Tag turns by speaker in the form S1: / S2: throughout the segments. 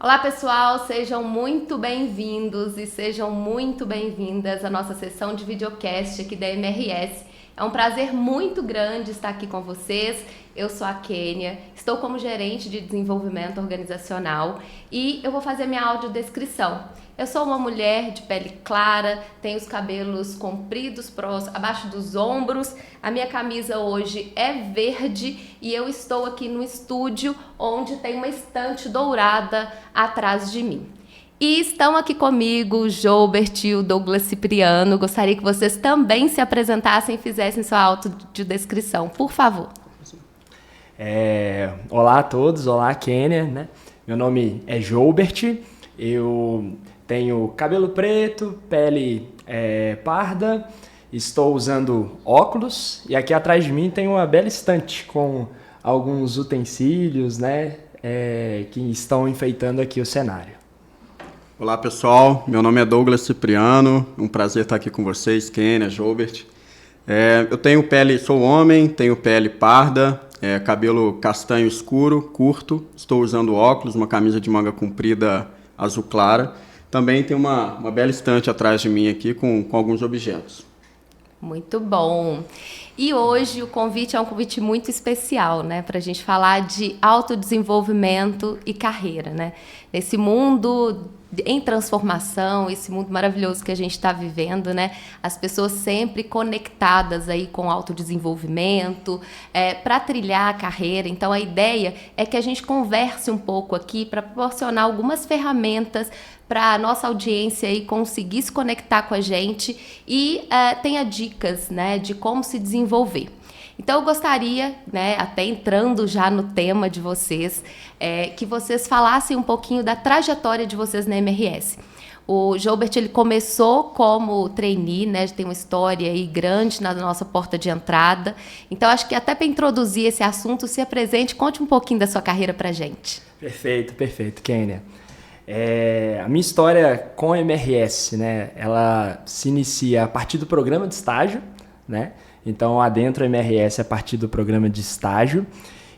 S1: Olá pessoal, sejam muito bem-vindos e sejam muito bem-vindas à nossa sessão de videocast aqui da MRS. É um prazer muito grande estar aqui com vocês. Eu sou a Kênia, estou como gerente de desenvolvimento organizacional e eu vou fazer minha audiodescrição. Eu sou uma mulher de pele clara, tenho os cabelos compridos abaixo dos ombros, a minha camisa hoje é verde e eu estou aqui no estúdio onde tem uma estante dourada atrás de mim. E estão aqui comigo o Joubert e o Douglas Cipriano. Gostaria que vocês também se apresentassem e fizessem sua autodescrição, por favor.
S2: Olá a todos, olá Kênia, né? Meu nome é Joubert, eu tenho cabelo preto, pele parda, estou usando óculos e aqui atrás de mim tem uma bela estante com alguns utensílios, né, que estão enfeitando aqui o cenário.
S3: Olá pessoal, meu nome é Douglas Cipriano, um prazer estar aqui com vocês, Kênia, Joubert. Eu tenho sou homem, tenho pele parda, cabelo castanho escuro, curto, estou usando óculos, uma camisa de manga comprida azul clara. Também tem uma bela estante atrás de mim aqui com alguns objetos.
S1: Muito bom! E hoje o convite é um convite muito especial, né? Para a gente falar de autodesenvolvimento e carreira, né? Nesse mundo em transformação, esse mundo maravilhoso que a gente está vivendo, né? As pessoas sempre conectadas aí com autodesenvolvimento, para trilhar a carreira. Então, a ideia é que a gente converse um pouco aqui para proporcionar algumas ferramentas para a nossa audiência aí conseguir se conectar com a gente e tenha dicas, né, de como se desenvolver. Então, eu gostaria, né, até entrando já no tema de vocês, que vocês falassem um pouquinho da trajetória de vocês na MRS. O Joubert, ele começou como trainee, né, tem uma história aí grande na nossa porta de entrada. Então, acho que até para introduzir esse assunto, se apresente, conte um pouquinho da sua carreira para a gente.
S2: Perfeito, Kênia. A minha história com a MRS, né, ela se inicia a partir do programa de estágio, né? Então, adentro a MRS a partir do programa de estágio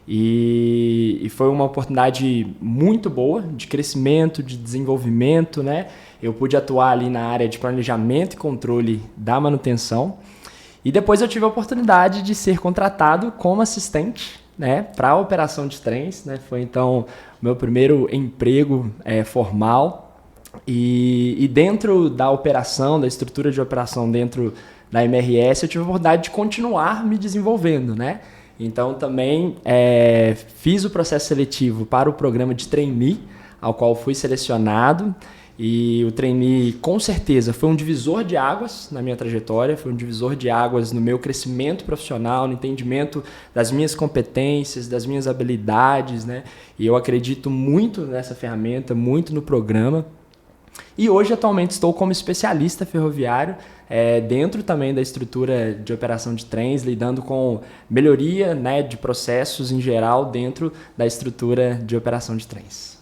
S2: e foi uma oportunidade muito boa de crescimento, de desenvolvimento, né? Eu pude atuar ali na área de planejamento e controle da manutenção e depois eu tive a oportunidade de ser contratado como assistente, né, para a operação de trens, né? Foi então o meu primeiro emprego formal e dentro da operação, da estrutura de operação dentro da MRS, eu tive a oportunidade de continuar me desenvolvendo, né? Então também fiz o processo seletivo para o programa de trainee, ao qual fui selecionado. E o trainee, com certeza, foi um divisor de águas na minha trajetória, foi um divisor de águas no meu crescimento profissional, no entendimento das minhas competências, das minhas habilidades, né? E eu acredito muito nessa ferramenta, muito no programa. E hoje, atualmente, estou como especialista ferroviário, dentro também da estrutura de operação de trens, lidando com melhoria, né, de processos em geral dentro da estrutura de operação de trens.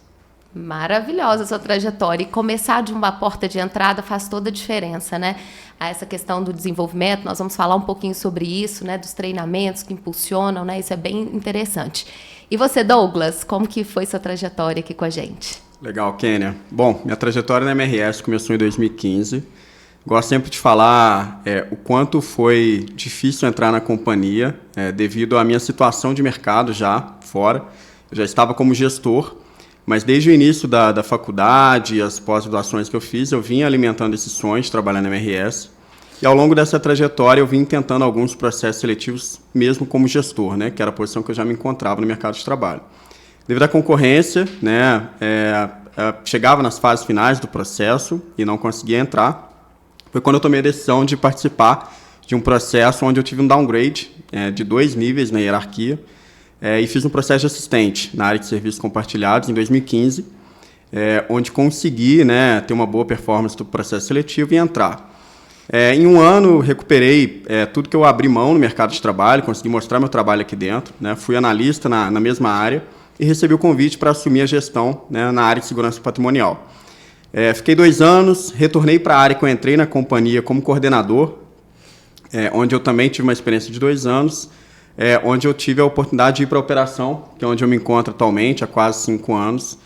S1: Maravilhosa a sua trajetória. E começar de uma porta de entrada faz toda a diferença, né? Essa questão do desenvolvimento, nós vamos falar um pouquinho sobre isso, né? Dos treinamentos que impulsionam, né? Isso é bem interessante. E você, Douglas, como que foi sua trajetória aqui com a gente?
S3: Legal, Kênia. Bom, minha trajetória na MRS começou em 2015. Gosto sempre de falar o quanto foi difícil entrar na companhia devido à minha situação de mercado já fora. Eu já estava como gestor, mas desde o início da faculdade e as pós-graduações que eu fiz, eu vinha alimentando esse sonho de trabalhar na MRS. E ao longo dessa trajetória, eu vim tentando alguns processos seletivos mesmo como gestor, né, que era a posição que eu já me encontrava no mercado de trabalho. Devido à concorrência, né, chegava nas fases finais do processo e não conseguia entrar. Foi quando eu tomei a decisão de participar de um processo onde eu tive um downgrade de 2 níveis na hierarquia e fiz um processo de assistente na área de serviços compartilhados em 2015, onde consegui, né, ter uma boa performance do processo seletivo e entrar. Em um ano, recuperei tudo que eu abri mão no mercado de trabalho, consegui mostrar meu trabalho aqui dentro, né, fui analista na mesma área e recebi o convite para assumir a gestão, né, na área de segurança patrimonial. Fiquei 2 anos, retornei para a área que eu entrei na companhia como coordenador, onde eu também tive uma experiência de 2 anos, onde eu tive a oportunidade de ir para a operação, que é onde eu me encontro atualmente, há quase 5 anos,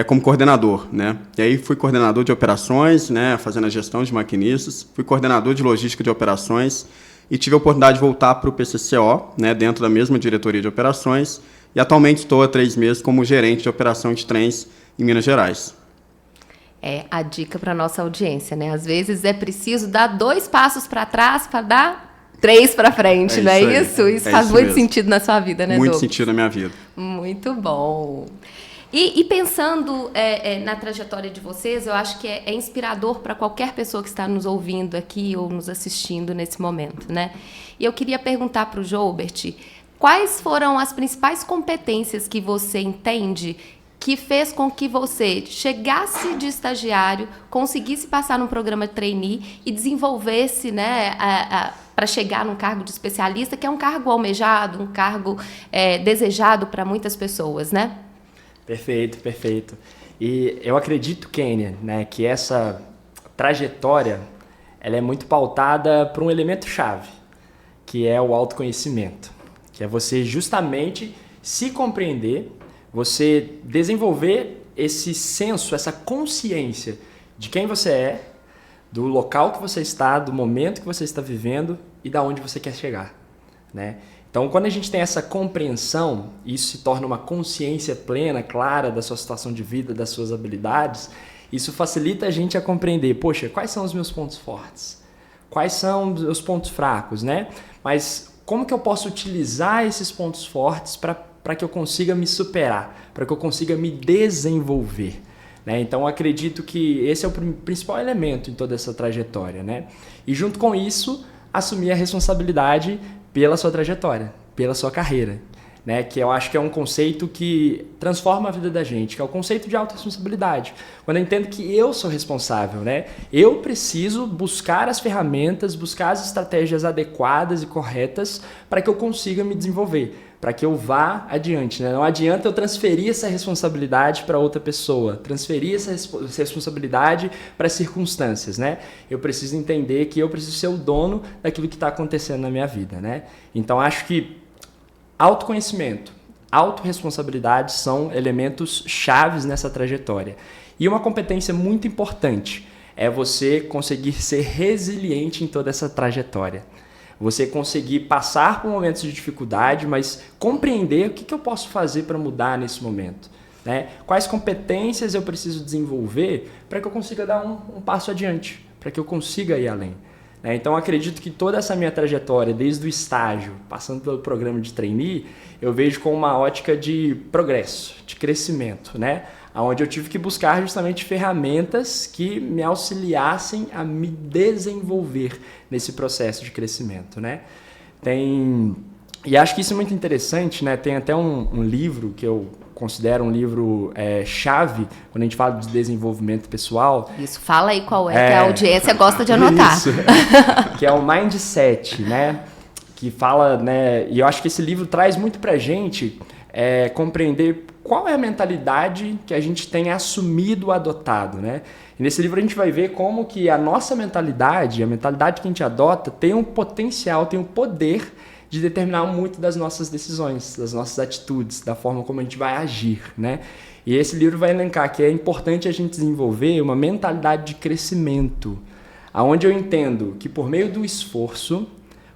S3: como coordenador, né? E aí fui coordenador de operações, né, fazendo a gestão de maquinistas, fui coordenador de logística de operações e tive a oportunidade de voltar para o PCCO, né, dentro da mesma diretoria de operações, e atualmente estou há 3 meses como gerente de operação de trens em Minas Gerais.
S1: É a dica para nossa audiência, né? Às vezes é preciso dar 2 passos para trás para dar 3 para frente, não é isso? Isso faz muito sentido na sua vida, né,
S3: Muito
S1: Douglas?
S3: sentido na minha vida.
S1: Muito bom. E pensando na trajetória de vocês, eu acho que é inspirador para qualquer pessoa que está nos ouvindo aqui ou nos assistindo nesse momento, né? E eu queria perguntar para o Joubert, quais foram as principais competências que você entende que fez com que você chegasse de estagiário, conseguisse passar num programa de trainee e desenvolvesse, né, para chegar num cargo de especialista, que é um cargo almejado, um cargo desejado para muitas pessoas, né?
S2: Perfeito, perfeito. E eu acredito, Kênia, né, que essa trajetória ela é muito pautada por um elemento chave, que é o autoconhecimento, que é você justamente se compreender, você desenvolver esse senso, essa consciência de quem você é, do local que você está, do momento que você está vivendo e da onde você quer chegar, né? Então, quando a gente tem essa compreensão, isso se torna uma consciência plena, clara da sua situação de vida, das suas habilidades, isso facilita a gente a compreender, poxa, quais são os meus pontos fortes? Quais são os meus pontos fracos, né? Mas como que eu posso utilizar esses pontos fortes para que eu consiga me superar, para que eu consiga me desenvolver, né? Então, acredito que esse é o principal elemento em toda essa trajetória, né? E junto com isso, assumir a responsabilidade pela sua trajetória, pela sua carreira, né? Que eu acho que é um conceito que transforma a vida da gente, que é o conceito de autorresponsabilidade. Quando eu entendo que eu sou responsável, né? Eu preciso buscar as ferramentas, buscar as estratégias adequadas e corretas para que eu consiga me desenvolver, para que eu vá adiante, né? Não adianta eu transferir essa responsabilidade para outra pessoa, transferir essa responsabilidade para as circunstâncias, né? Eu preciso entender que eu preciso ser o dono daquilo que está acontecendo na minha vida, né? Então, acho que autoconhecimento, autorresponsabilidade são elementos chaves nessa trajetória. E uma competência muito importante é você conseguir ser resiliente em toda essa trajetória. Você conseguir passar por momentos de dificuldade, mas compreender o que eu posso fazer para mudar nesse momento, né? Quais competências eu preciso desenvolver para que eu consiga dar um passo adiante, para que eu consiga ir além, né? Então, acredito que toda essa minha trajetória, desde o estágio, passando pelo programa de trainee, eu vejo com uma ótica de progresso, de crescimento, né? Onde eu tive que buscar justamente ferramentas que me auxiliassem a me desenvolver nesse processo de crescimento, né? E acho que isso é muito interessante, né? Tem até um livro que eu considero um livro chave quando a gente fala de desenvolvimento pessoal.
S1: Isso, fala aí qual que a audiência gosta de anotar.
S2: Isso, que é o Mindset, né? Que fala, né? E eu acho que esse livro traz muito pra gente compreender qual é a mentalidade que a gente tem assumido, adotado, né? E nesse livro a gente vai ver como que a nossa mentalidade, a mentalidade que a gente adota, tem um potencial, tem um poder de determinar muito das nossas decisões, das nossas atitudes, da forma como a gente vai agir, né? E esse livro vai elencar que é importante a gente desenvolver uma mentalidade de crescimento, aonde eu entendo que por meio do esforço,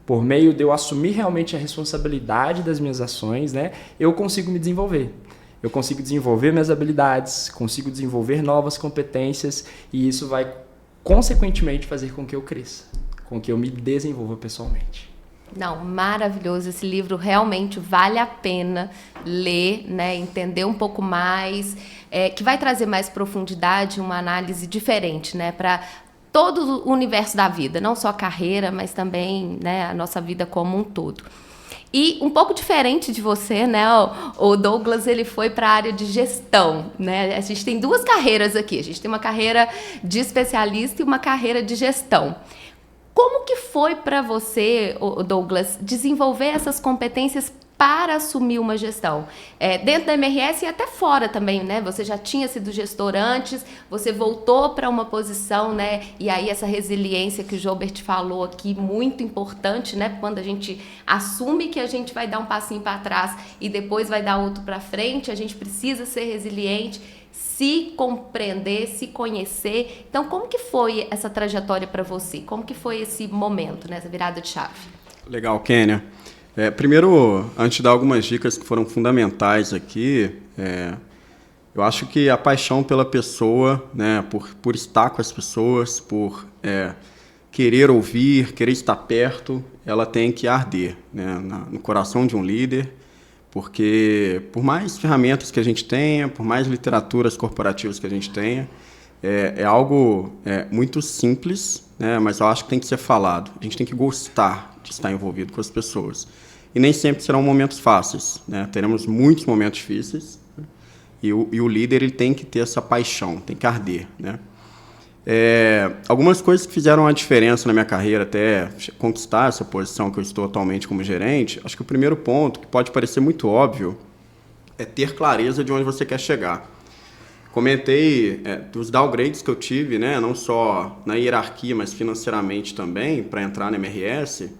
S2: por meio de eu assumir realmente a responsabilidade das minhas ações, né, eu consigo me desenvolver. Eu consigo desenvolver minhas habilidades, consigo desenvolver novas competências e isso vai, consequentemente, fazer com que eu cresça, com que eu me desenvolva pessoalmente.
S1: Não, maravilhoso. Esse livro realmente vale a pena ler, né, entender um pouco mais, que vai trazer mais profundidade, uma análise diferente, né, para todo o universo da vida, não só a carreira, mas também, né, a nossa vida como um todo. E um pouco diferente de você, né, o Douglas, ele foi para a área de gestão, né? A gente tem 2 carreiras aqui. A gente tem uma carreira de especialista e uma carreira de gestão. Como que foi para você, Douglas, desenvolver essas competências para assumir uma gestão? Dentro da MRS e até fora também, né? Você já tinha sido gestor antes, você voltou para uma posição, né? E aí essa resiliência que o Joubert falou aqui, muito importante, né? Quando a gente assume que a gente vai dar um passinho para trás e depois vai dar outro para frente, a gente precisa ser resiliente, se compreender, se conhecer. Então, como que foi essa trajetória para você? Como que foi esse momento, né? Essa virada de chave? Legal,
S3: Kênia. Primeiro, antes de dar algumas dicas que foram fundamentais aqui, eu acho que a paixão pela pessoa, né, por estar com as pessoas, por querer ouvir, querer estar perto, ela tem que arder, né, no coração de um líder, porque por mais ferramentas que a gente tenha, por mais literaturas corporativas que a gente tenha, é algo muito simples, né, mas eu acho que tem que ser falado. A gente tem que gostar de estar envolvido com as pessoas. E nem sempre serão momentos fáceis, né? Teremos muitos momentos difíceis, né? E o líder ele tem que ter essa paixão, tem que arder, né? Algumas coisas que fizeram a diferença na minha carreira até conquistar essa posição que eu estou atualmente como gerente, acho que o primeiro ponto, que pode parecer muito óbvio, é ter clareza de onde você quer chegar. Comentei dos downgrades que eu tive, né? Não só na hierarquia, mas financeiramente também, para entrar na MRS.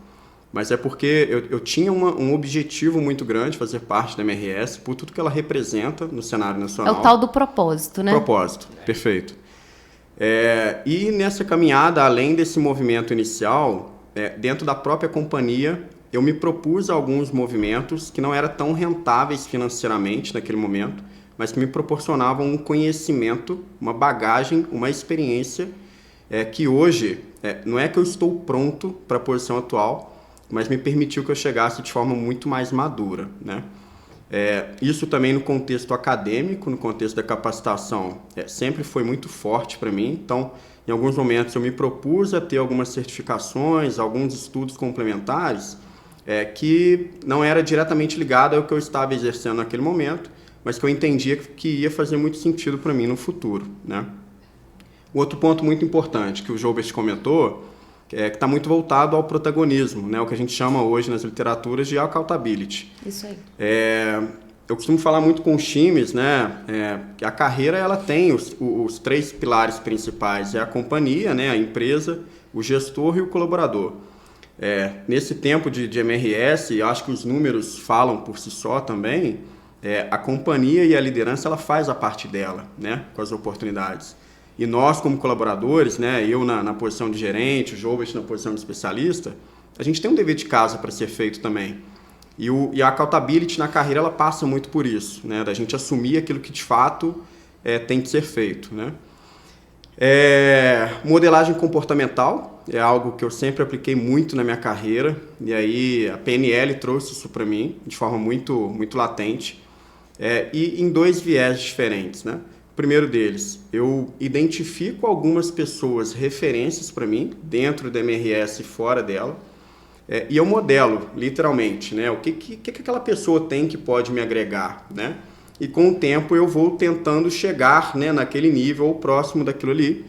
S3: Mas é porque eu tinha um objetivo muito grande, fazer parte da MRS, por tudo que ela representa no cenário nacional.
S1: É o tal do propósito, né?
S3: Propósito, perfeito. E nessa caminhada, além desse movimento inicial, dentro da própria companhia, eu me propus alguns movimentos que não eram tão rentáveis financeiramente naquele momento, mas que me proporcionavam um conhecimento, uma bagagem, uma experiência que hoje, não é que eu estou pronto para a posição atual, mas me permitiu que eu chegasse de forma muito mais madura, né? Isso também no contexto acadêmico, no contexto da capacitação, sempre foi muito forte para mim. Então, em alguns momentos eu me propus a ter algumas certificações, alguns estudos complementares, que não era diretamente ligado ao que eu estava exercendo naquele momento, mas que eu entendia que ia fazer muito sentido para mim no futuro, né? O outro ponto muito importante que o Joubert comentou, que está muito voltado ao protagonismo, né? O que a gente chama hoje nas literaturas de accountability.
S1: Isso aí.
S3: Eu costumo falar muito com os times, né? Que a carreira ela tem os três pilares principais, a companhia, né? A empresa, o gestor e o colaborador. Nesse tempo de MRS, eu acho que os números falam por si só também, a companhia e a liderança ela faz a parte dela, né? Com as oportunidades. E nós, como colaboradores, né, eu na posição de gerente, o Joubert na posição de especialista, a gente tem um dever de casa para ser feito também. E a accountability na carreira ela passa muito por isso, né, da gente assumir aquilo que de fato tem que ser feito, né. Modelagem comportamental é algo que eu sempre apliquei muito na minha carreira, e aí a PNL trouxe isso para mim de forma muito, muito latente, e em dois viés diferentes, né. Primeiro deles, eu identifico algumas pessoas, referências para mim, dentro da MRS e fora dela, e eu modelo, literalmente, né, o que aquela pessoa tem que pode me agregar, né? E com o tempo eu vou tentando chegar, né, naquele nível ou próximo daquilo ali,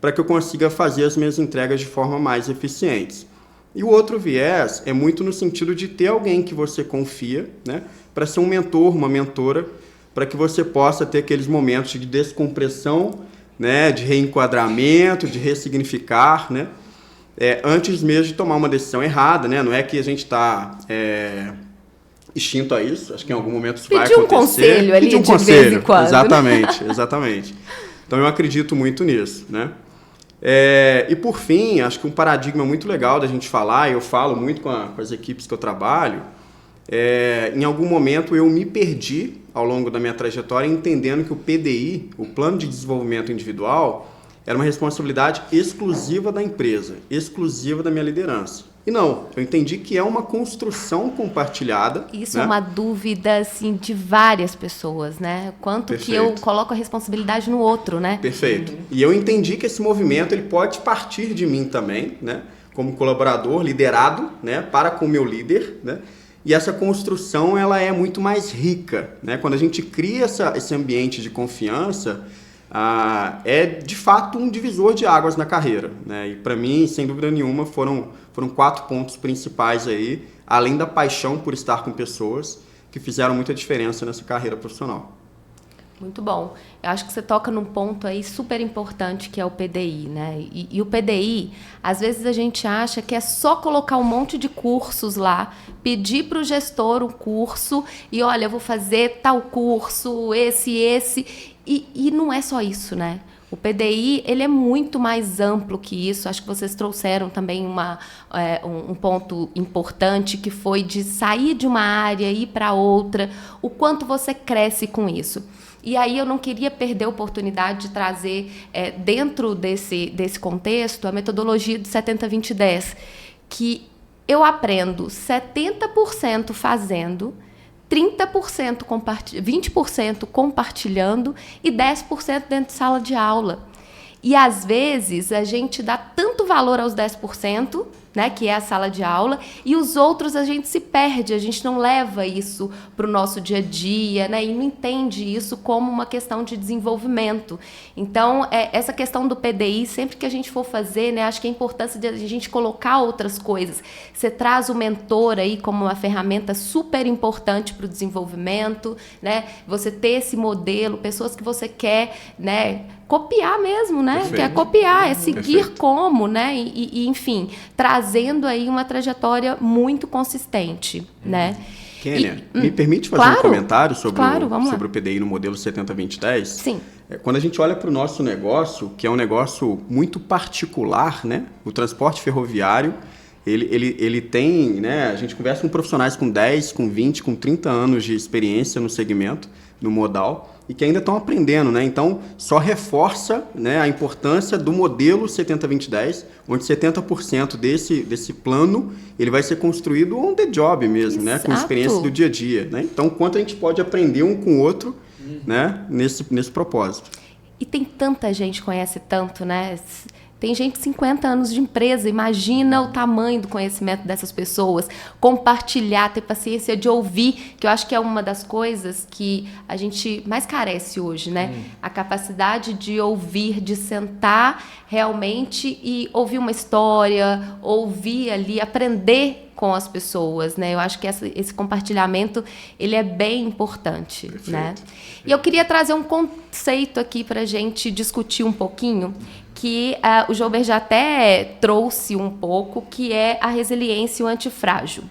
S3: para que eu consiga fazer as minhas entregas de forma mais eficiente. E o outro viés é muito no sentido de ter alguém que você confia, né, para ser um mentor, uma mentora, para que você possa ter aqueles momentos de descompressão, né, de reenquadramento, de ressignificar, né, antes mesmo de tomar uma decisão errada, né, não é que a gente está extinto a isso, acho que em algum momento isso vai acontecer.
S1: Conselho ali de vez em quando.
S3: Exatamente, exatamente. Então eu acredito muito nisso, né. E por fim, acho que um paradigma muito legal da gente falar, e eu falo muito com as equipes que eu trabalho, em algum momento eu me perdi ao longo da minha trajetória entendendo que o PDI, o Plano de Desenvolvimento Individual, era uma responsabilidade exclusiva da empresa, exclusiva da minha liderança. E não, eu entendi que é uma construção compartilhada.
S1: Isso,
S3: né?
S1: É uma dúvida, assim, de várias pessoas, né? Quanto Perfeito. Que eu coloco a responsabilidade no outro, né?
S3: Perfeito. E eu entendi que esse movimento ele pode partir de mim também, né? Como colaborador, liderado, né? Para com o meu líder, né? E essa construção ela é muito mais rica, né? Quando a gente cria esse ambiente de confiança, é de fato um divisor de águas na carreira, né? E para mim, sem dúvida nenhuma, foram foram 4 pontos principais aí, além da paixão por estar com pessoas, que fizeram muita diferença nessa carreira profissional.
S1: Muito bom. Eu acho que você toca num ponto aí super importante, que é o PDI, né? E o PDI, às vezes a gente acha que é só colocar um monte de cursos lá, pedir para o gestor um curso e, olha, eu vou fazer tal curso, esse, e não é só isso, né? O PDI, ele é muito mais amplo que isso. Acho que vocês trouxeram também um ponto importante, que foi de sair de uma área e ir para outra, o quanto você cresce com isso. E aí eu não queria perder a oportunidade de trazer, dentro desse contexto, a metodologia de 70-20-10, que eu aprendo 70% fazendo, 30% 20% compartilhando e 10% dentro de sala de aula. E, às vezes, a gente dá tanto valor aos 10%, né, que é a sala de aula, e os outros a gente se perde, a gente não leva isso para o nosso dia a dia, né, e não entende isso como uma questão de desenvolvimento. Então, essa questão do PDI, sempre que a gente for fazer, né, acho que a importância de a gente colocar outras coisas. Você traz o mentor aí como uma ferramenta super importante para o desenvolvimento, né, você ter esse modelo, pessoas que você quer, né, copiar mesmo, né?
S3: Perfeito.
S1: Quer copiar, é seguir
S3: Perfeito.
S1: como, né? E, enfim, trazendo aí uma trajetória muito consistente, né?
S3: Kênia, me permite fazer um comentário sobre o PDI no modelo 70-20-10?
S1: Sim.
S3: Quando a gente olha para o nosso negócio, que é um negócio muito particular, né? O transporte ferroviário, ele tem, né? A gente conversa com profissionais com 10, com 20, com 30 anos de experiência no segmento, no modal, e que ainda estão aprendendo, né? Então, só reforça, né, a importância do modelo 70-20-10, onde 70% desse plano ele vai ser construído on the job mesmo, né? Com experiência do dia a dia, né? Então, quanto a gente pode aprender um com o outro, né, nesse propósito.
S1: E tem tanta gente que conhece tanto, né? Tem gente de 50 anos de empresa, imagina o tamanho do conhecimento dessas pessoas. Compartilhar, ter paciência de ouvir, que eu acho que é uma das coisas que a gente mais carece hoje, né? A capacidade de ouvir, de sentar realmente e ouvir uma história, ouvir ali, aprender com as pessoas, né? Eu acho que esse compartilhamento, ele é bem importante,
S3: Perfeito.
S1: né? E eu queria trazer um conceito aqui para a gente discutir um pouquinho, que o Jober já até trouxe um pouco, que é a resiliência e o antifrágil,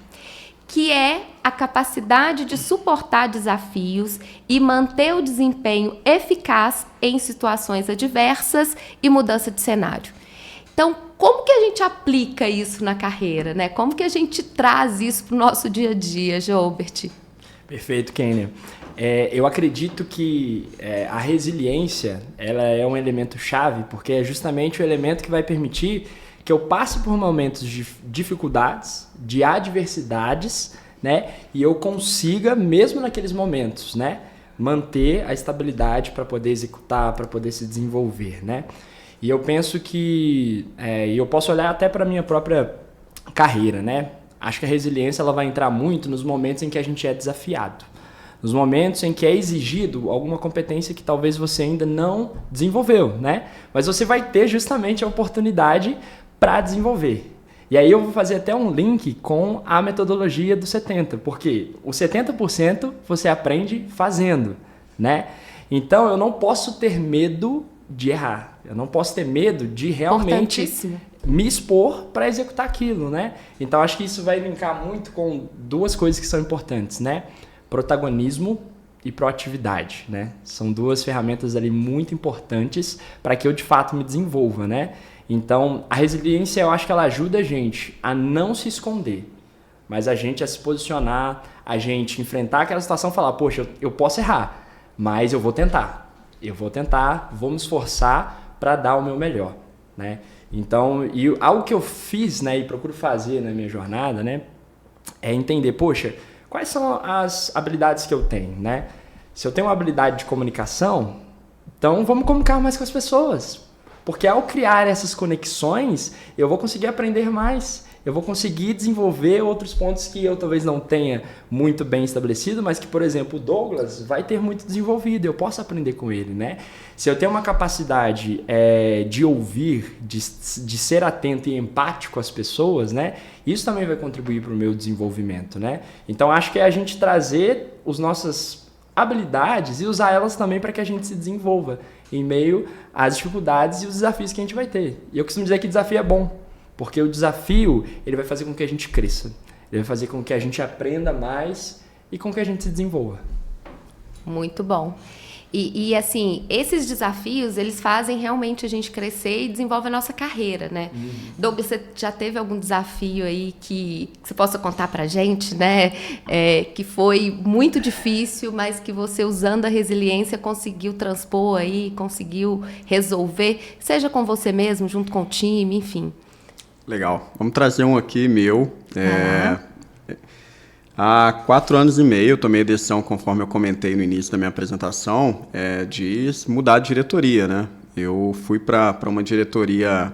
S1: que é a capacidade de suportar desafios e manter o desempenho eficaz em situações adversas e mudança de cenário. Então, como que a gente aplica isso na carreira, né? Como que a gente traz isso para o nosso dia a dia, Jobert?
S2: Perfeito, Kênia. Eu acredito que a resiliência ela é um elemento chave, porque é justamente o elemento que vai permitir que eu passe por momentos de dificuldades, de adversidades, né? E eu consiga, mesmo naqueles momentos, né, manter a estabilidade para poder executar, para poder se desenvolver, né? E eu penso que eu posso olhar até para a minha própria carreira, né? Acho que a resiliência ela vai entrar muito nos momentos em que a gente é desafiado. Nos momentos em que é exigido alguma competência que talvez você ainda não desenvolveu, né? Mas você vai ter justamente a oportunidade para desenvolver. E aí eu vou fazer até um link com a metodologia do 70%, porque o 70% você aprende fazendo, né? Então eu não posso ter medo de errar. Eu não posso ter medo de realmente me expor para executar aquilo, né? Então acho que isso vai linkar muito com duas coisas que são importantes, né? Protagonismo e proatividade, né? São duas ferramentas ali muito importantes para que eu de fato me desenvolva, né? Então a resiliência eu acho que ela ajuda a gente a não se esconder, mas a gente a se posicionar, a gente enfrentar aquela situação e falar, poxa, eu posso errar, mas eu vou tentar, vou me esforçar para dar o meu melhor, né? Então, algo que eu fiz, né, e procuro fazer na minha jornada, né, é entender, poxa, quais são as habilidades que eu tenho, né? Se eu tenho uma habilidade de comunicação, então vamos comunicar mais com as pessoas. Porque ao criar essas conexões, eu vou conseguir aprender mais, eu vou conseguir desenvolver outros pontos que eu talvez não tenha muito bem estabelecido, mas que, por exemplo, o Douglas vai ter muito desenvolvido, eu posso aprender com ele, né? Se eu tenho uma capacidade de ouvir, de ser atento e empático às pessoas, né? Isso também vai contribuir para o meu desenvolvimento, né? Então, acho que é a gente trazer as nossas habilidades e usar elas também para que a gente se desenvolva em meio às dificuldades e os desafios que a gente vai ter. E eu costumo dizer que desafio é bom, porque o desafio ele vai fazer com que a gente cresça, ele vai fazer com que a gente aprenda mais e com que a gente se desenvolva.
S1: Muito bom. E assim, esses desafios, eles fazem realmente a gente crescer e desenvolve a nossa carreira, né? Douglas, você já teve algum desafio aí que você possa contar pra gente, né? Que foi muito difícil, mas que você, usando a resiliência, conseguiu transpor aí, conseguiu resolver, seja com você mesmo, junto com o time, enfim.
S3: Legal. Vamos trazer um aqui meu. Há 4 anos e meio eu tomei a decisão, conforme eu comentei no início da minha apresentação, de mudar de diretoria, né? Eu fui para uma diretoria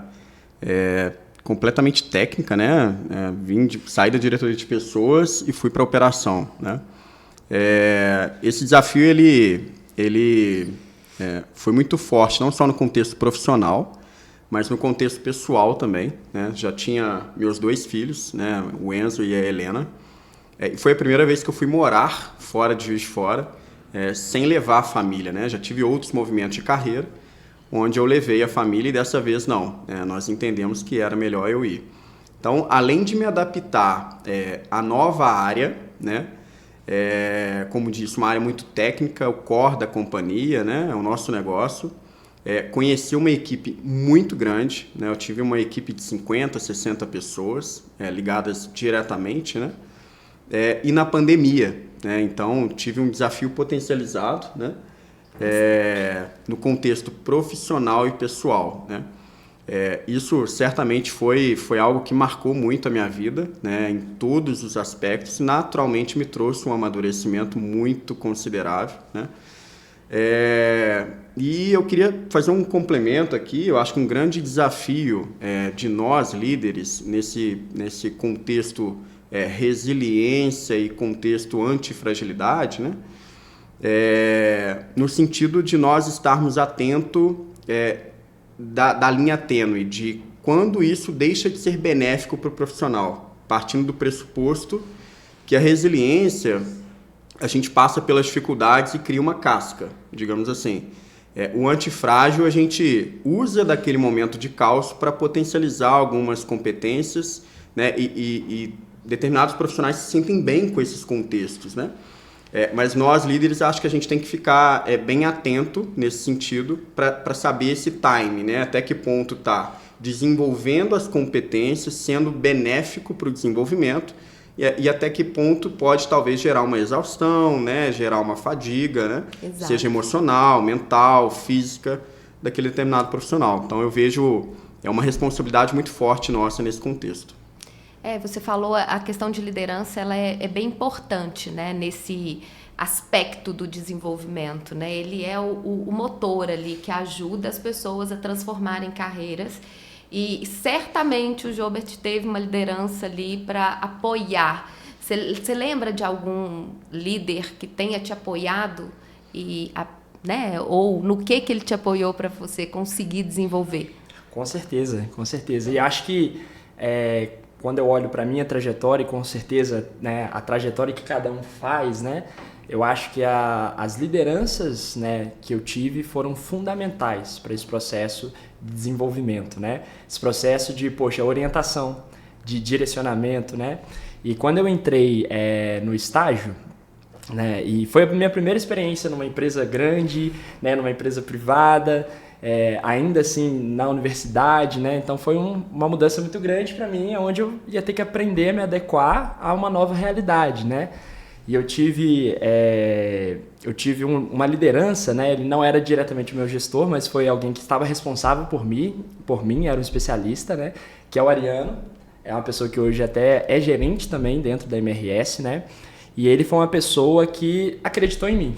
S3: completamente técnica, né? Saí da diretoria de pessoas e fui para a operação, né? Esse desafio ele foi muito forte, não só no contexto profissional, mas no contexto pessoal também, né? Já tinha meus 2 filhos, né? O Enzo e a Helena. Foi a primeira vez que eu fui morar fora de Juiz de Fora, sem levar a família, né? Já tive outros movimentos de carreira, onde eu levei a família e dessa vez não. Nós entendemos que era melhor eu ir. Então, além de me adaptar à nova área, né? Como disse, uma área muito técnica, o core da companhia, né? É o nosso negócio. Conheci uma equipe muito grande, né? Eu tive uma equipe de 50, 60 pessoas ligadas diretamente, né? E na pandemia, né? Então tive um desafio potencializado, né? No contexto profissional e pessoal, né? Isso certamente foi algo que marcou muito a minha vida, né? Em todos os aspectos, naturalmente me trouxe um amadurecimento muito considerável, né? E eu queria fazer um complemento aqui. Eu acho que um grande desafio de nós líderes nesse contexto resiliência e contexto antifragilidade, né? No sentido de nós estarmos atentos da linha tênue, de quando isso deixa de ser benéfico para o profissional, partindo do pressuposto que a resiliência, a gente passa pelas dificuldades e cria uma casca, digamos assim. O antifrágil a gente usa daquele momento de caos para potencializar algumas competências, né? E determinados profissionais se sentem bem com esses contextos, né? Mas nós, líderes, acho que a gente tem que ficar bem atento nesse sentido para saber esse time, né? Até que ponto está desenvolvendo as competências, sendo benéfico para o desenvolvimento e até que ponto pode talvez gerar uma exaustão, né? Gerar uma fadiga, né?
S1: Exato.
S3: Seja emocional, mental, física, daquele determinado profissional. Então eu vejo uma responsabilidade muito forte nossa nesse contexto.
S1: Você falou, a questão de liderança, ela é bem importante, né, nesse aspecto do desenvolvimento, né? Ele é o motor ali que ajuda as pessoas a transformarem carreiras e certamente o Jobert teve uma liderança ali para apoiar. Você lembra de algum líder que tenha te apoiado né, ou no que ele te apoiou para você conseguir desenvolver?
S2: Com certeza, com certeza. E acho que quando eu olho para a minha trajetória, e com certeza, né, a trajetória que cada um faz, né, eu acho que as lideranças, né, que eu tive foram fundamentais para esse processo de desenvolvimento, né? Esse processo de, orientação, de direcionamento, né? E quando eu entrei no estágio, né, e foi a minha primeira experiência numa empresa grande, né, numa empresa privada, ainda assim na universidade, né? Então foi uma mudança muito grande para mim, onde eu ia ter que aprender a me adequar a uma nova realidade, né? E eu tive uma liderança, né? Ele não era diretamente o meu gestor, mas foi alguém que estava responsável por mim, era um especialista, né? Que é o Ariano, é uma pessoa que hoje até é gerente também dentro da MRS, né? E ele foi uma pessoa que acreditou em mim,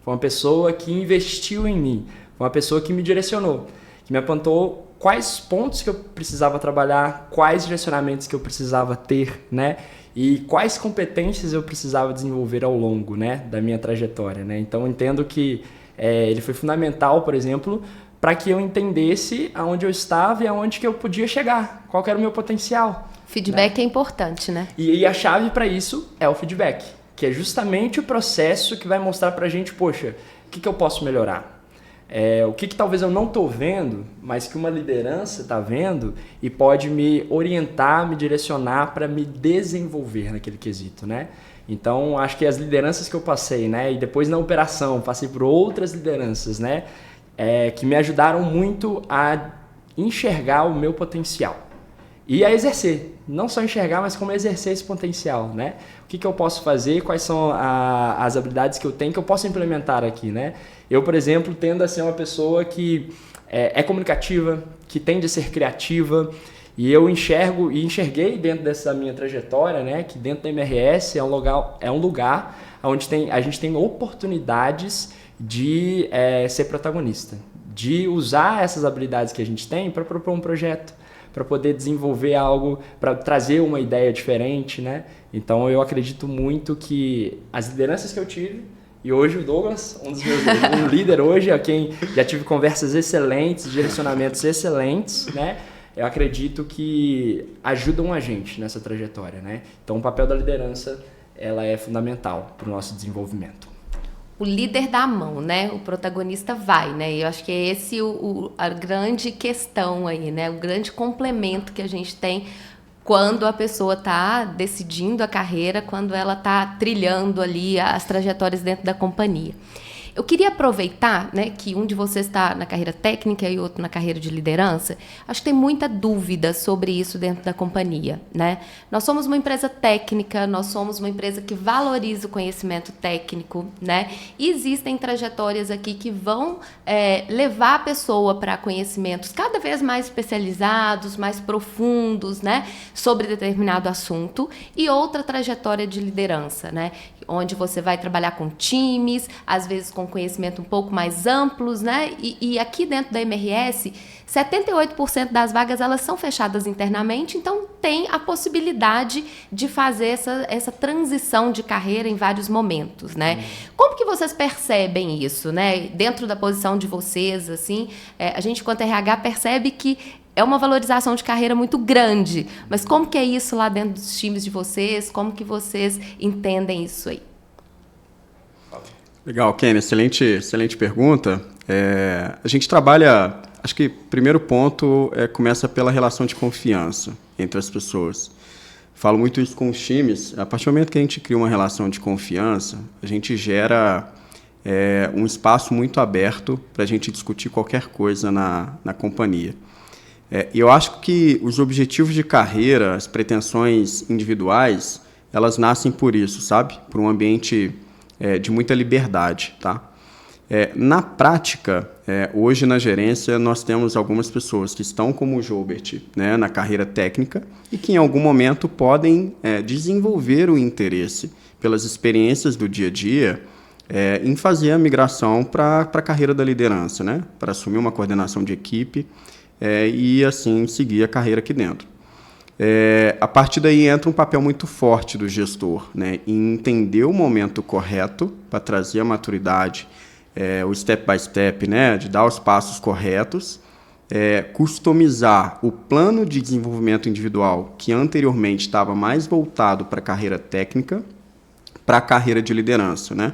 S2: foi uma pessoa que investiu em mim, foi uma pessoa que me direcionou, que me apontou quais pontos que eu precisava trabalhar, quais direcionamentos que eu precisava ter, né? E quais competências eu precisava desenvolver ao longo, né, da minha trajetória, né? Então, eu entendo que ele foi fundamental, por exemplo, para que eu entendesse aonde eu estava e aonde que eu podia chegar, qual que era o meu potencial.
S1: Feedback é importante, né?
S2: E a chave para isso é o feedback, que é justamente o processo que vai mostrar para a gente, poxa, o que eu posso melhorar? O que talvez eu não estou vendo, mas que uma liderança está vendo e pode me orientar, me direcionar para me desenvolver naquele quesito, né? Então, acho que as lideranças que eu passei, né? E depois na operação, passei por outras lideranças, né? Que me ajudaram muito a enxergar o meu potencial. E a exercer, não só enxergar, mas como exercer esse potencial, né? O que eu posso fazer, quais são as habilidades que eu tenho que eu posso implementar aqui, né? Eu, por exemplo, tendo a ser uma pessoa que é comunicativa, que tende a ser criativa, e eu enxerguei dentro dessa minha trajetória, né, que dentro da MRS é um lugar onde a gente tem oportunidades de ser protagonista, de usar essas habilidades que a gente tem para propor um projeto, para poder desenvolver algo, para trazer uma ideia diferente, né? Então eu acredito muito que as lideranças que eu tive, e hoje o Douglas, um líder hoje, a quem já tive conversas excelentes, direcionamentos excelentes, né? Eu acredito que ajudam a gente nessa trajetória, né? Então o papel da liderança, ela é fundamental para o nosso desenvolvimento.
S1: O líder dá a mão, né? O protagonista vai, né? E eu acho que é esse a grande questão aí, né? O grande complemento que a gente tem quando a pessoa está decidindo a carreira, quando ela está trilhando ali as trajetórias dentro da companhia. Eu queria aproveitar, né, que um de vocês está na carreira técnica e outro na carreira de liderança. Acho que tem muita dúvida sobre isso dentro da companhia, né? Nós somos uma empresa técnica, nós somos uma empresa que valoriza o conhecimento técnico, né? E existem trajetórias aqui que vão levar a pessoa para conhecimentos cada vez mais especializados, mais profundos, né, sobre determinado assunto, e outra trajetória de liderança, né, onde você vai trabalhar com times, às vezes com conhecimento um pouco mais amplos, né? E aqui dentro da MRS, 78% das vagas elas são fechadas internamente, então tem a possibilidade de fazer essa transição de carreira em vários momentos, né? Como que vocês percebem isso, né? Dentro da posição de vocês, assim, a gente, enquanto RH, percebe que é uma valorização de carreira muito grande, mas como que é isso lá dentro dos times de vocês? Como que vocês entendem isso aí?
S3: Legal, Kenny, excelente pergunta. A gente trabalha, acho que o primeiro ponto começa pela relação de confiança entre as pessoas. Falo muito isso com os times. A partir do momento que a gente cria uma relação de confiança, a gente gera um espaço muito aberto para a gente discutir qualquer coisa na companhia. E eu acho que os objetivos de carreira, as pretensões individuais, elas nascem por isso, sabe? Por um ambiente de muita liberdade, tá? Na prática, hoje na gerência, nós temos algumas pessoas que estão como o Joubert, né, na carreira técnica e que em algum momento podem desenvolver o interesse pelas experiências do dia a dia em fazer a migração para a carreira da liderança, né? Para assumir uma coordenação de equipe e, assim, seguir a carreira aqui dentro. A partir daí entra um papel muito forte do gestor, né, em entender o momento correto para trazer a maturidade, o step by step, né, de dar os passos corretos, customizar o plano de desenvolvimento individual que anteriormente estava mais voltado para a carreira técnica, para a carreira de liderança, né?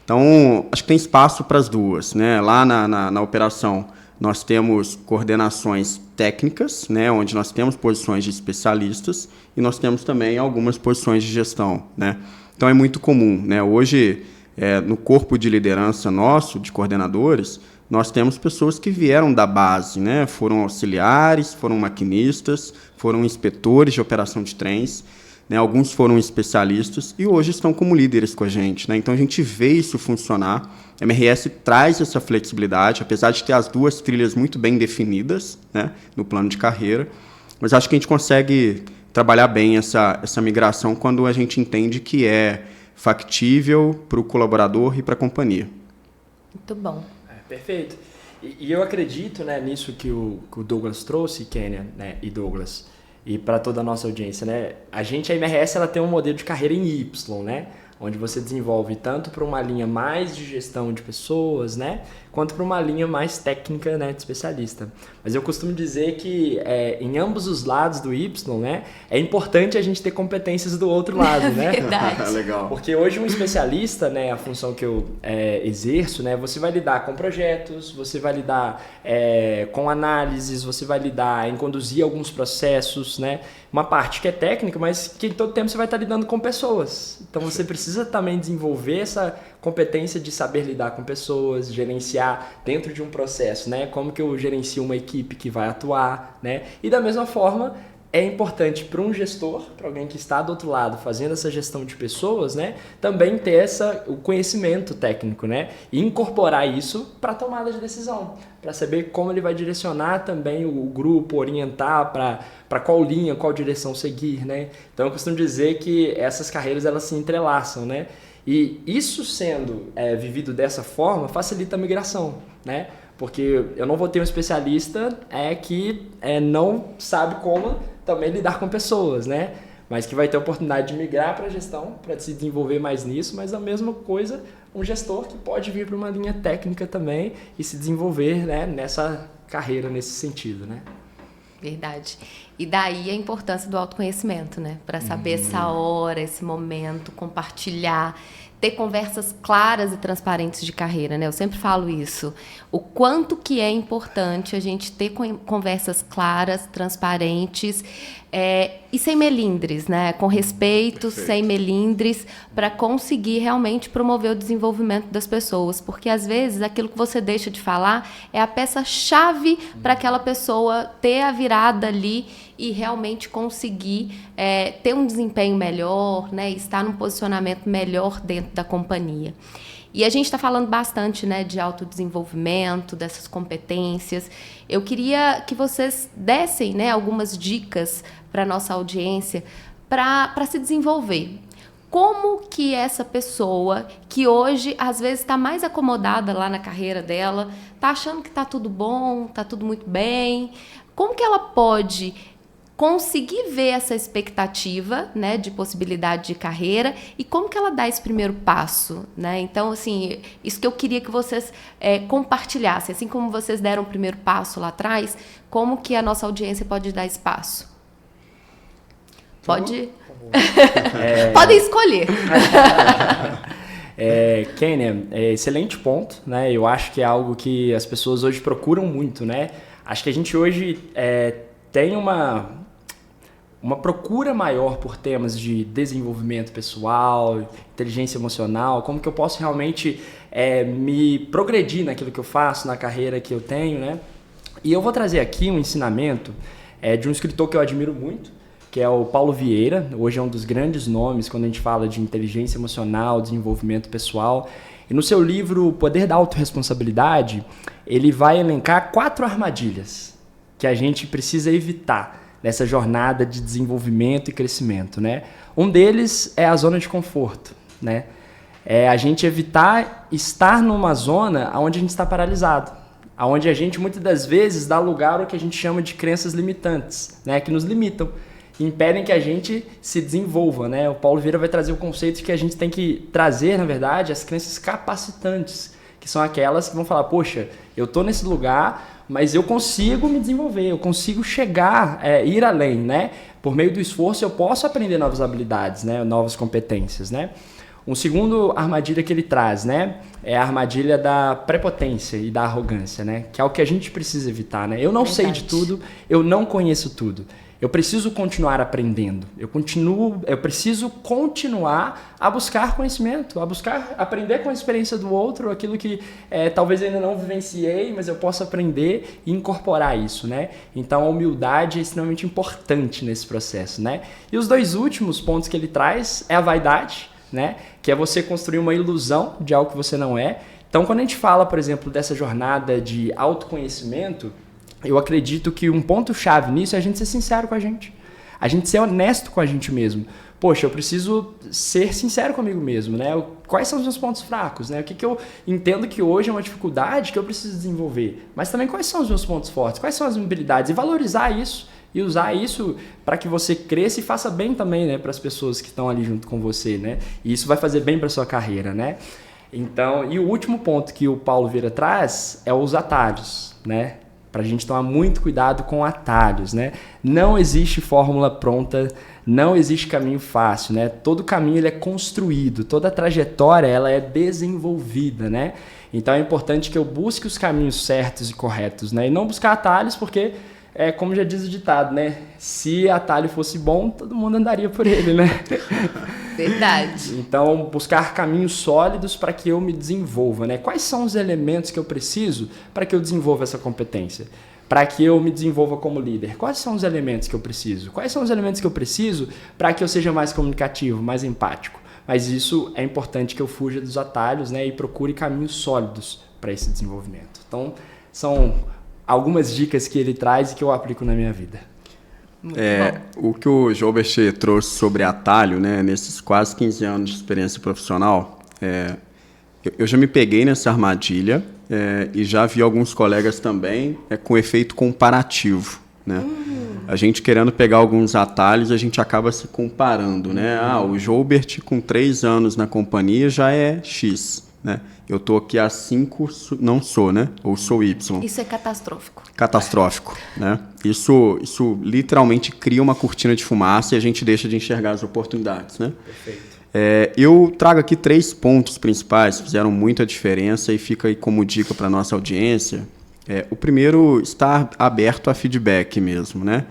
S3: Então, acho que tem espaço para as duas, né? Lá na operação, nós temos coordenações técnicas, né, onde nós temos posições de especialistas e nós temos também algumas posições de gestão, né? Então é muito comum, né? Hoje, no corpo de liderança nosso, de coordenadores, nós temos pessoas que vieram da base, né? Foram auxiliares, foram maquinistas, foram inspetores de operação de trens, né? Alguns foram especialistas e hoje estão como líderes com a gente, né? Então a gente vê isso funcionar. A MRS traz essa flexibilidade, apesar de ter as duas trilhas muito bem definidas, né, no plano de carreira, mas acho que a gente consegue trabalhar bem essa migração quando a gente entende que é factível para o colaborador e para a companhia.
S1: Muito bom.
S2: Perfeito. E eu acredito, né, nisso que o Douglas trouxe, Kênia, né, e Douglas, e para toda a nossa audiência, né? A MRS, ela tem um modelo de carreira em Y, né? Onde você desenvolve tanto para uma linha mais de gestão de pessoas, né, quanto para uma linha mais técnica, né, de especialista. Mas eu costumo dizer que em ambos os lados do Y, né, é importante a gente ter competências do outro lado, né?
S1: Verdade.
S3: Legal.
S2: Porque hoje um especialista, né, a função que eu exerço, né, você vai lidar com projetos, você vai lidar com análises, você vai lidar em conduzir alguns processos, né, uma parte que é técnica, mas que em todo tempo você vai estar lidando com pessoas. Então você precisa também desenvolver essa competência de saber lidar com pessoas, gerenciar dentro de um processo, né, como que eu gerencio uma equipe que vai atuar, né, e da mesma forma é importante para um gestor, para alguém que está do outro lado fazendo essa gestão de pessoas, né, também ter o conhecimento técnico, né, e incorporar isso para a tomada de decisão, para saber como ele vai direcionar também o grupo, orientar para qual linha, qual direção seguir, né. Então eu costumo dizer que essas carreiras elas se entrelaçam, né, e isso sendo vivido dessa forma facilita a migração, né, porque eu não vou ter um especialista que não sabe como também lidar com pessoas, né? Mas que vai ter a oportunidade de migrar para a gestão, para se desenvolver mais nisso, mas a mesma coisa, um gestor que pode vir para uma linha técnica também e se desenvolver, né, nessa carreira, nesse sentido, né?
S1: Verdade. E daí a importância do autoconhecimento, né? Para saber essa hora, esse momento, compartilhar, ter conversas claras e transparentes de carreira, né? Eu sempre falo isso. O quanto que é importante a gente ter conversas claras, transparentes e sem melindres, né? Com respeito,
S3: Perfeito.
S1: sem melindres, para conseguir realmente promover o desenvolvimento das pessoas. Porque, às vezes, aquilo que você deixa de falar é a peça-chave para aquela pessoa ter a virada ali e realmente conseguir ter um desempenho melhor, né? Estar num posicionamento melhor dentro da companhia. E a gente está falando bastante, né, de autodesenvolvimento, dessas competências. Eu queria que vocês dessem, né, algumas dicas para a nossa audiência para se desenvolver. Como que essa pessoa, que hoje às vezes está mais acomodada lá na carreira dela, está achando que está tudo bom, está tudo muito bem, como que ela pode conseguir ver essa expectativa, né, de possibilidade de carreira e como que ela dá esse primeiro passo, né? Então, assim, isso que eu queria que vocês compartilhassem, assim como vocês deram o primeiro passo lá atrás, como que a nossa audiência pode dar esse passo? Pode? Podem escolher.
S2: Kênia, excelente ponto, né? Eu acho que é algo que as pessoas hoje procuram muito, né? Acho que a gente hoje tem uma procura maior por temas de desenvolvimento pessoal, inteligência emocional, como que eu posso realmente me progredir naquilo que eu faço, na carreira que eu tenho, né? E eu vou trazer aqui um ensinamento de um escritor que eu admiro muito, que é o Paulo Vieira. Hoje é um dos grandes nomes quando a gente fala de inteligência emocional, desenvolvimento pessoal. E no seu livro O Poder da Autorresponsabilidade, ele vai elencar 4 armadilhas que a gente precisa evitar nessa jornada de desenvolvimento e crescimento, né? Um deles é a zona de conforto, né? É a gente evitar estar numa zona onde a gente está paralisado, onde a gente muitas das vezes dá lugar ao que a gente chama de crenças limitantes, né? Que nos limitam, impedem que a gente se desenvolva, né? O Paulo Vieira vai trazer o conceito de que a gente tem que trazer, na verdade, as crenças capacitantes, que são aquelas que vão falar, poxa, eu estou nesse lugar, mas eu consigo me desenvolver, eu consigo chegar, ir além, né? Por meio do esforço eu posso aprender novas habilidades, né? Novas competências, né? Um segundo armadilha que ele traz, né? É a armadilha da prepotência e da arrogância, né? Que é o que a gente precisa evitar, né? Eu não sei de tudo, eu não conheço tudo. Eu preciso continuar aprendendo, eu preciso continuar a buscar conhecimento, a buscar aprender com a experiência do outro, aquilo que talvez ainda não vivenciei, mas eu posso aprender e incorporar isso, né? Então a humildade é extremamente importante nesse processo, né? E os 2 últimos pontos que ele traz é a vaidade, né? Que é você construir uma ilusão de algo que você não é. Então quando a gente fala, por exemplo, dessa jornada de autoconhecimento, eu acredito que um ponto-chave nisso é a gente ser sincero com a gente ser honesto com a gente mesmo. poxa, eu preciso ser sincero comigo mesmo, né? Quais são os meus pontos fracos, né? O que eu entendo que hoje é uma dificuldade que eu preciso desenvolver, mas também quais são os meus pontos fortes, quais são as minhas habilidades, e valorizar isso e usar isso para que você cresça e faça bem também, né, para as pessoas que estão ali junto com você, né? E isso vai fazer bem para sua carreira, né? Então, e o último ponto que o Paulo Vieira traz é os atalhos, né? Para a gente tomar muito cuidado com atalhos, né? Não existe fórmula pronta, não existe caminho fácil, né? Todo caminho ele é construído, toda trajetória ela é desenvolvida, né? Então é importante que eu busque os caminhos certos e corretos, né? E não buscar atalhos, porque como já diz o ditado, né? Se atalho fosse bom, todo mundo andaria por ele, né?
S1: Verdade.
S2: Então, buscar caminhos sólidos para que eu me desenvolva, né? Quais são os elementos que eu preciso para que eu desenvolva essa competência? Para que eu me desenvolva como líder? Quais são os elementos que eu preciso? Quais são os elementos que eu preciso para que eu seja mais comunicativo, mais empático? Mas isso é importante que eu fuja dos atalhos, né? E procure caminhos sólidos para esse desenvolvimento. Então, são algumas dicas que ele traz e que eu aplico na minha vida.
S3: O que o Joubert trouxe sobre atalho, né, nesses quase 15 anos de experiência profissional, eu já me peguei nessa armadilha e já vi alguns colegas também com efeito comparativo, né? A gente querendo pegar alguns atalhos, a gente acaba se comparando, né? O Joubert com 3 anos na companhia já é X, né? Eu estou aqui há 5, não sou, né? Ou sou Y.
S1: Isso é catastrófico.
S3: Catastrófico, né? Isso literalmente cria uma cortina de fumaça e a gente deixa de enxergar as oportunidades, né?
S2: Perfeito.
S3: Eu trago aqui 3 pontos principais que fizeram muita diferença e fica aí como dica para a nossa audiência. O primeiro, estar aberto a feedback mesmo, né?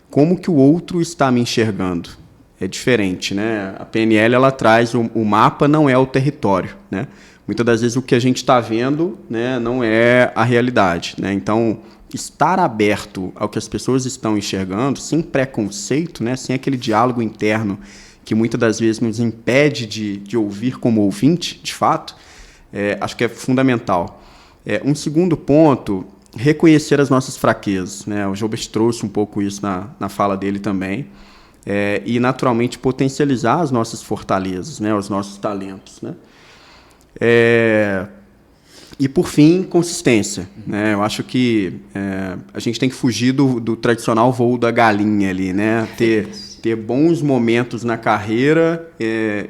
S3: Como que o outro está me enxergando? É diferente, né? A PNL, ela traz o mapa não é o território, né? Muitas das vezes o que a gente está vendo, né, não é a realidade, né? Então, estar aberto ao que as pessoas estão enxergando, sem preconceito, né, sem aquele diálogo interno que muitas das vezes nos impede de ouvir como ouvinte, de fato, acho que é fundamental. Um segundo ponto, reconhecer as nossas fraquezas, né? O Joubert trouxe um pouco isso na fala dele também. E, naturalmente, potencializar as nossas fortalezas, né, os nossos talentos, né? E, por fim, consistência, né? Eu acho que a gente tem que fugir do tradicional voo da galinha ali, né? Ter bons momentos na carreira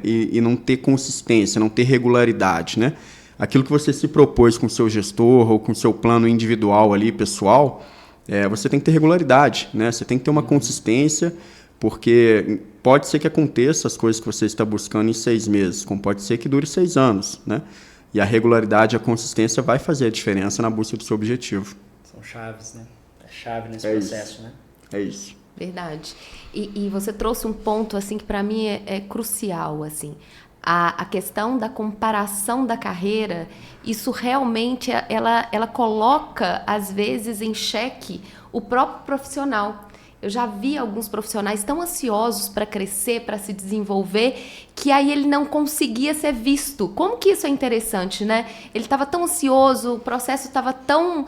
S3: e não ter consistência, não ter regularidade, né? Aquilo que você se propôs com o seu gestor ou com o seu plano individual ali, pessoal, você tem que ter regularidade, né? Você tem que ter uma consistência, porque pode ser que aconteça as coisas que você está buscando em 6 meses, como pode ser que dure 6 anos, né? E a regularidade e a consistência vai fazer a diferença na busca do seu objetivo.
S2: São chaves, né? É chave nesse processo,
S3: isso.
S2: Né?
S3: É isso.
S1: Verdade. E você trouxe um ponto assim que para mim é crucial, assim. A questão da comparação da carreira, isso realmente ela coloca às vezes em xeque o próprio profissional. Eu já vi alguns profissionais tão ansiosos para crescer, para se desenvolver, que aí ele não conseguia ser visto. Como que isso é interessante, né? Ele estava tão ansioso, o processo estava tão...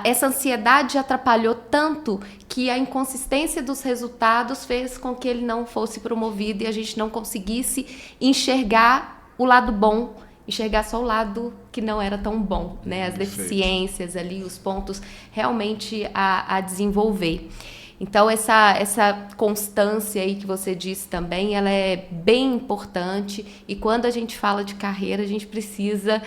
S1: essa ansiedade atrapalhou tanto que a inconsistência dos resultados fez com que ele não fosse promovido e a gente não conseguisse enxergar o lado bom, enxergar só o lado que não era tão bom, né? As deficiências ali, os pontos realmente a desenvolver. Então, essa constância aí que você disse também, ela é bem importante e quando a gente fala de carreira, a gente precisa,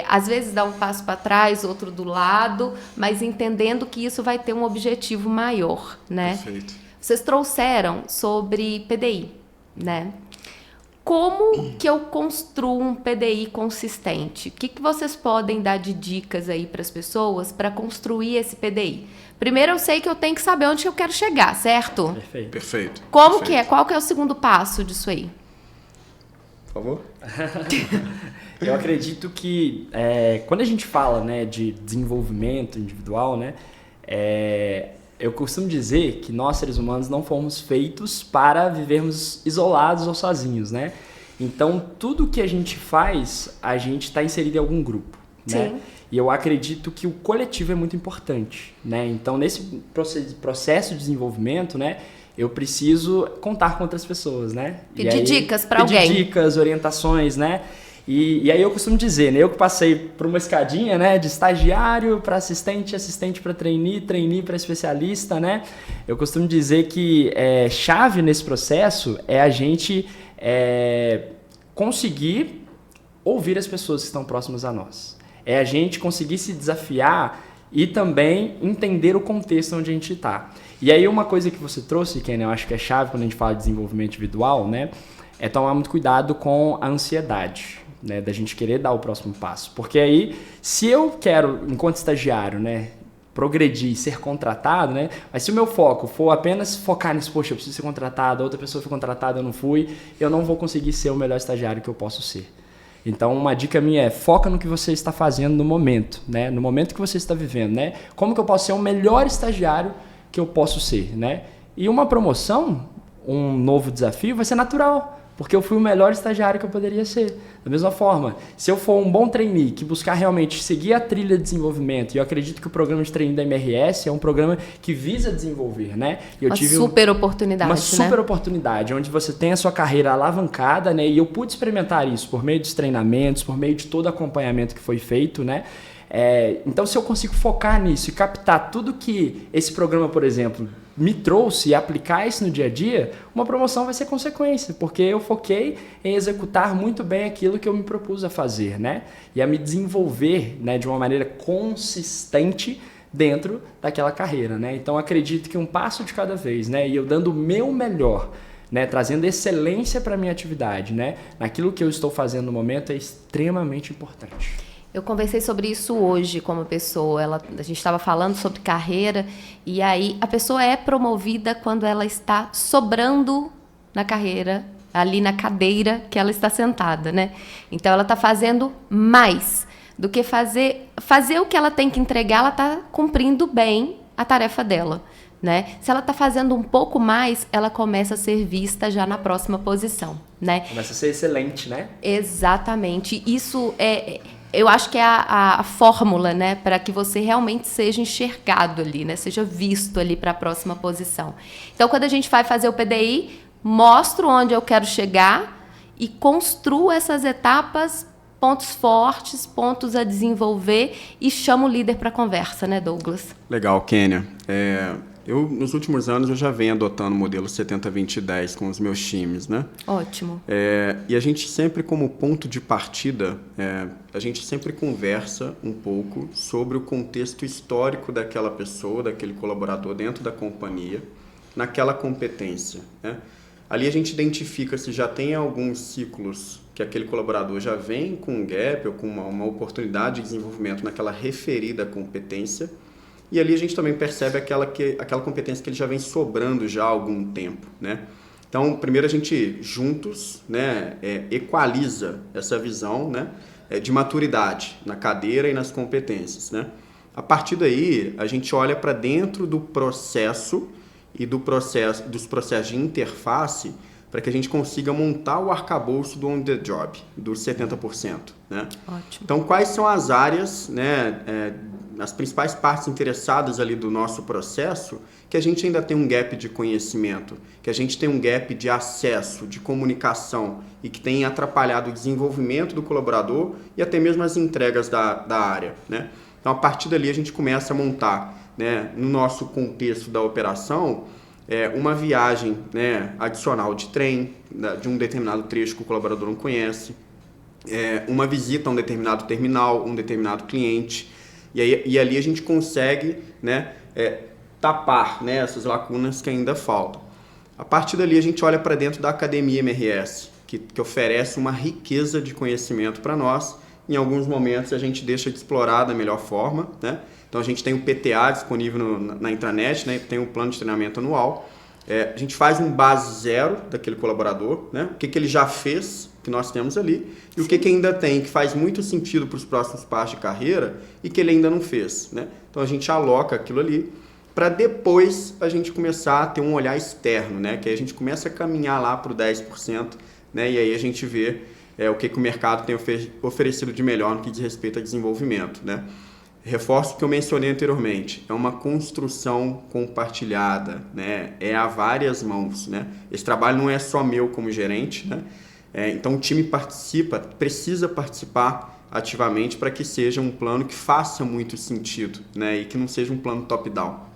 S1: às vezes, dar um passo para trás, outro do lado, mas entendendo que isso vai ter um objetivo maior, né?
S3: Perfeito.
S1: Vocês trouxeram sobre PDI, né? Como que eu construo um PDI consistente? O que vocês podem dar de dicas aí para as pessoas para construir esse PDI? Primeiro, eu sei que eu tenho que saber onde eu quero chegar, certo?
S3: Perfeito.
S1: Como
S3: Perfeito.
S1: que é? Qual que é o segundo passo disso aí?
S3: Por favor.
S2: Eu acredito que quando a gente fala, né, de desenvolvimento individual, né, eu costumo dizer que nós, seres humanos, não fomos feitos para vivermos isolados ou sozinhos, né? Então, tudo que a gente faz, a gente está inserido em algum grupo, né?
S1: Sim.
S2: E eu acredito que o coletivo é muito importante, né? Então, nesse processo de desenvolvimento, né, eu preciso contar com outras pessoas, né?
S1: Pedir dicas para alguém.
S2: Pedir dicas, orientações, né? E aí eu costumo dizer, né? Eu que passei por uma escadinha, né? De estagiário para assistente, assistente para trainee, trainee para especialista, né? Eu costumo dizer que chave nesse processo é a gente conseguir ouvir as pessoas que estão próximas a nós. É a gente conseguir se desafiar e também entender o contexto onde a gente está. E aí uma coisa que você trouxe, Ken, eu acho que é chave quando a gente fala de desenvolvimento individual, né? É tomar muito cuidado com a ansiedade, né? Da gente querer dar o próximo passo. Porque aí, se eu quero, enquanto estagiário, né, progredir, ser contratado, né? Mas se o meu foco for apenas focar nisso, poxa, eu preciso ser contratado, a outra pessoa foi contratada, eu não fui, eu não vou conseguir ser o melhor estagiário que eu posso ser. Então, uma dica minha é foca no que você está fazendo no momento, né? No momento que você está vivendo, né? Como que eu posso ser o melhor estagiário que eu posso ser, né? E uma promoção, um novo desafio vai ser natural, porque eu fui o melhor estagiário que eu poderia ser. Da mesma forma, se eu for um bom trainee que buscar realmente seguir a trilha de desenvolvimento, e eu acredito que o programa de trainee da MRS é um programa que visa desenvolver, né? E eu
S1: uma
S2: tive
S1: super oportunidade,
S2: uma super oportunidade, onde você tem a sua carreira alavancada, né? E eu pude experimentar isso por meio dos treinamentos, por meio de todo o acompanhamento que foi feito, né? Então, se eu consigo focar nisso e captar tudo que esse programa, por exemplo, me trouxe e aplicar isso no dia a dia, uma promoção vai ser consequência, porque eu foquei em executar muito bem aquilo que eu me propus a fazer, né? E a me desenvolver, né, de uma maneira consistente dentro daquela carreira, né? Então, acredito que um passo de cada vez, né? E eu dando o meu melhor, né, trazendo excelência para a minha atividade, né? Naquilo que eu estou fazendo no momento é extremamente importante.
S1: Eu conversei sobre isso hoje com uma pessoa, a gente estava falando sobre carreira, e aí a pessoa é promovida quando ela está sobrando na carreira, ali na cadeira que ela está sentada, né? Então ela está fazendo mais do que fazer o que ela tem que entregar, ela está cumprindo bem a tarefa dela, né? Se ela está fazendo um pouco mais, ela começa a ser vista já na próxima posição, né?
S2: Começa a ser excelente, né?
S1: Exatamente. Isso eu acho que é a fórmula, né, para que você realmente seja enxergado ali, né, seja visto ali para a próxima posição. Então, quando a gente vai fazer o PDI, mostro onde eu quero chegar e construo essas etapas, pontos fortes, pontos a desenvolver e chamo o líder para a conversa, né, Douglas?
S3: Legal, Kênia. Nos últimos anos, eu já venho adotando o modelo 70-20-10 com os meus times, né?
S1: Ótimo.
S3: E a gente sempre, como ponto de partida, a gente sempre conversa um pouco sobre o contexto histórico daquela pessoa, daquele colaborador dentro da companhia, naquela competência, né? Ali a gente identifica se já tem alguns ciclos que aquele colaborador já vem com um gap ou com uma oportunidade de desenvolvimento naquela referida competência. E ali a gente também percebe aquela competência que ele já vem sobrando já há algum tempo, né? Então, primeiro a gente juntos, né, equaliza essa visão, né, de maturidade na cadeira e nas competências, né? A partir daí, a gente olha para dentro do processo e dos processos de interface para que a gente consiga montar o arcabouço do on the job, dos 70%, né?
S1: Ótimo.
S3: Então, quais são as áreas, né, as principais partes interessadas ali do nosso processo que a gente ainda tem um gap de conhecimento, que a gente tem um gap de acesso, de comunicação e que tem atrapalhado o desenvolvimento do colaborador e até mesmo as entregas da área, né? Então, a partir dali, a gente começa a montar, né, no nosso contexto da operação, uma viagem, né, adicional de trem, de um determinado trecho que o colaborador não conhece, uma visita a um determinado terminal, um determinado cliente, e ali a gente consegue, né, tapar, né, essas lacunas que ainda faltam. A partir dali a gente olha para dentro da Academia MRS, que oferece uma riqueza de conhecimento para nós. Em alguns momentos a gente deixa de explorar da melhor forma, né? Então a gente tem o PTA disponível na intranet, né? Tem um plano de treinamento anual. A gente faz um base zero daquele colaborador, né? O que ele já fez, que nós temos ali, e o que ainda tem, que faz muito sentido para os próximos passos de carreira e que ele ainda não fez, né? Então a gente aloca aquilo ali para depois a gente começar a ter um olhar externo, né? Que aí a gente começa a caminhar lá para o 10%, né? E aí a gente vê o que o mercado tem oferecido de melhor no que diz respeito a desenvolvimento, né? reforço o que eu mencionei anteriormente, é uma construção compartilhada, né? É a várias mãos, né? Esse trabalho não é só meu como gerente, né? Então o time precisa participar ativamente para que seja um plano que faça muito sentido, né? E que não seja um plano top-down.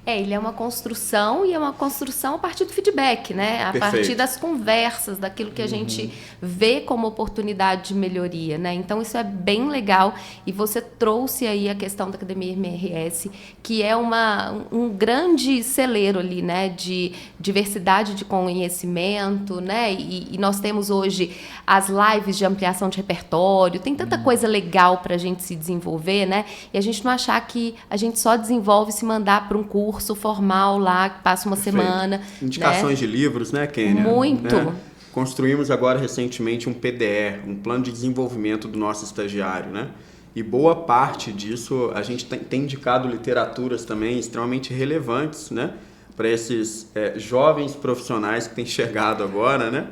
S1: Ele é uma construção e é uma construção a partir do feedback, né? A
S3: Perfeito.
S1: partir das conversas, daquilo que a gente vê como oportunidade de melhoria, né? Então, isso é bem legal e você trouxe aí a questão da Academia MRS, que é um grande celeiro ali, né? De diversidade de conhecimento, né? E nós temos hoje as lives de ampliação de repertório, tem tanta coisa legal para a gente se desenvolver, né? E a gente não achar que a gente só desenvolve se mandar para um curso formal lá, que passa uma semana.
S3: Indicações de livros, né, Kênia?
S1: Muito.
S3: Né? Construímos agora recentemente um PDE, um plano de desenvolvimento do nosso estagiário, né? E boa parte disso a gente tem indicado literaturas também extremamente relevantes, né? Para esses jovens profissionais que têm chegado agora, né?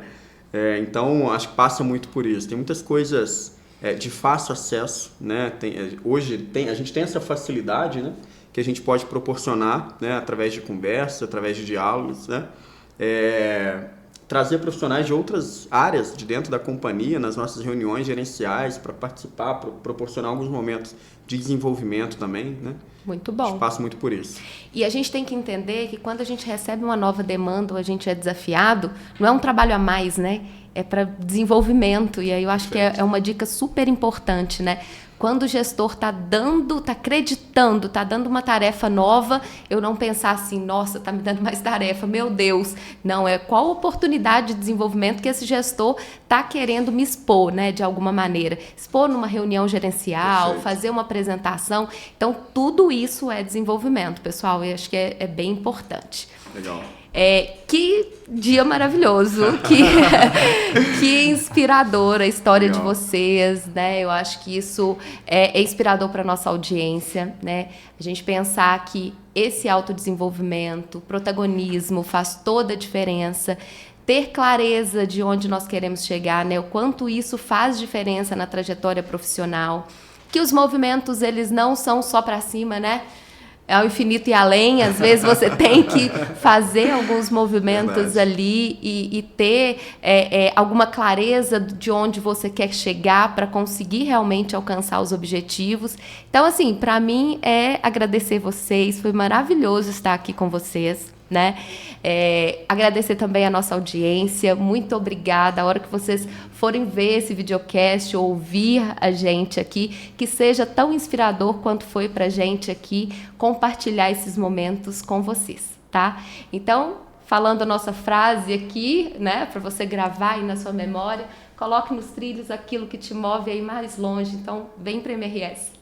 S3: Então, acho que passa muito por isso. Tem muitas coisas de fácil acesso, né? Hoje a gente tem essa facilidade, né? Que a gente pode proporcionar, né, através de conversas, através de diálogos, né, trazer profissionais de outras áreas de dentro da companhia nas nossas reuniões gerenciais para participar, proporcionar alguns momentos de desenvolvimento também, né?
S1: Muito bom.
S3: A gente passa muito por isso.
S1: E a gente tem que entender que quando a gente recebe uma nova demanda ou a gente é desafiado, não é um trabalho a mais, né? É para desenvolvimento. E aí eu acho que é uma dica super importante, né? Quando o gestor está acreditando, está dando uma tarefa nova, eu não pensar assim, nossa, está me dando mais tarefa, meu Deus. Não, é qual oportunidade de desenvolvimento que esse gestor está querendo me expor, né, de alguma maneira. Expor numa reunião gerencial,
S3: Perfeito.
S1: fazer uma apresentação. Então, tudo isso é desenvolvimento, pessoal. Eu acho que é bem importante.
S3: Legal.
S1: Que dia maravilhoso, que inspiradora a história de vocês, né? Eu acho que isso é inspirador para a nossa audiência, né? A gente pensar que esse autodesenvolvimento, protagonismo faz toda a diferença. Ter clareza de onde nós queremos chegar, né? O quanto isso faz diferença na trajetória profissional. Que os movimentos, eles não são só para cima, né? Ao infinito e além, às vezes você tem que fazer alguns movimentos ali e ter alguma clareza de onde você quer chegar para conseguir realmente alcançar os objetivos. Então, assim, para mim é agradecer vocês, foi maravilhoso estar aqui com vocês, né? Agradecer também a nossa audiência, muito obrigada. A hora que vocês forem ver esse videocast, ouvir a gente aqui, que seja tão inspirador quanto foi pra gente aqui compartilhar esses momentos com vocês, tá? Então, falando a nossa frase aqui, né, para você gravar aí na sua memória, coloque nos trilhos aquilo que te move aí mais longe. Então, vem para MRS.